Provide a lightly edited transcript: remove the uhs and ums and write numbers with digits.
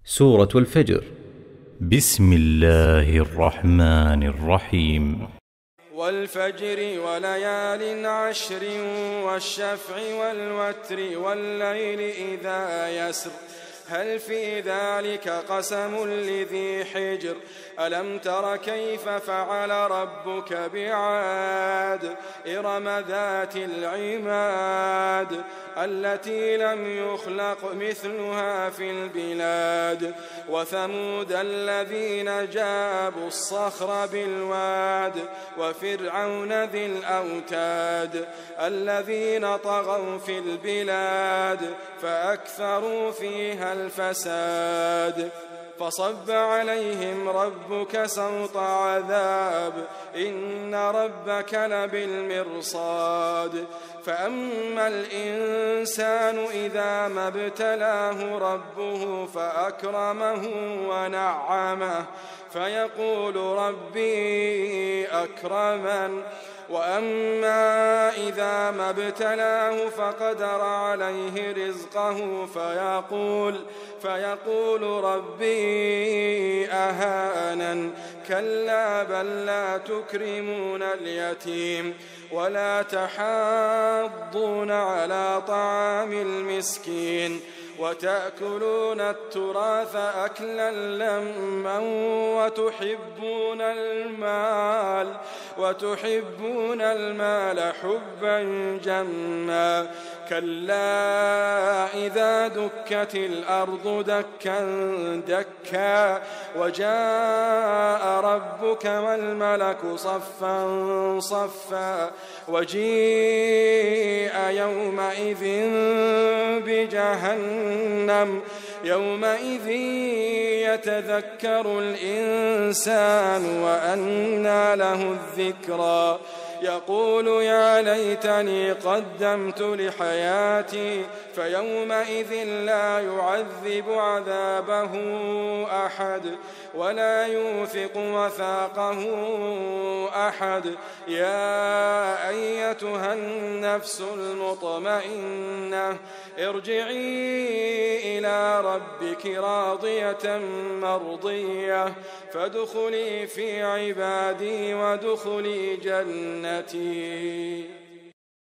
سورة الفجر. بسم الله الرحمن الرحيم. والفجر وليال عشر والشفع والوتر والليل إذا يسر هل في ذلك قسم لذي حجر ألم تر كيف فعل ربك بعاد إرم ذات العماد التي لم يخلق مثلها في البلاد وثمود الذين جابوا الصخر بالواد وفرعون ذي الأوتاد الذين طغوا في البلاد فأكثروا فيها الفساد فصب عليهم ربك سوط عذاب إن ربك لبالمرصاد فأما الإنسان إذا ما ابتلاه ربه فأكرمه ونعمه فيقول ربي أكرمن وأما إذا ما ابتلاه فقدر عليه رزقه فيقول ربي أهانن كلا بل لا تكرمون اليتيم ولا تحاضون على طعام المسكين وتأكلون التراث أكلا لما وتحبون المال حبا جما كلا إذا دكت الأرض دكا دكا وجاء ربك والملك صفا صفا وجيء يومئذ بجهنم يومئذ يتذكر الإنسان وأنى له الذكرى يقول يا ليتني قدمت لحياتي فيومئذ لا يعذب عذابه أحد ولا يوثق وثاقه أحد يا أيتها النفس المطمئنة ارجعي إلى ربك راضية مرضية فادخلي في عبادي وادخلي جنتي.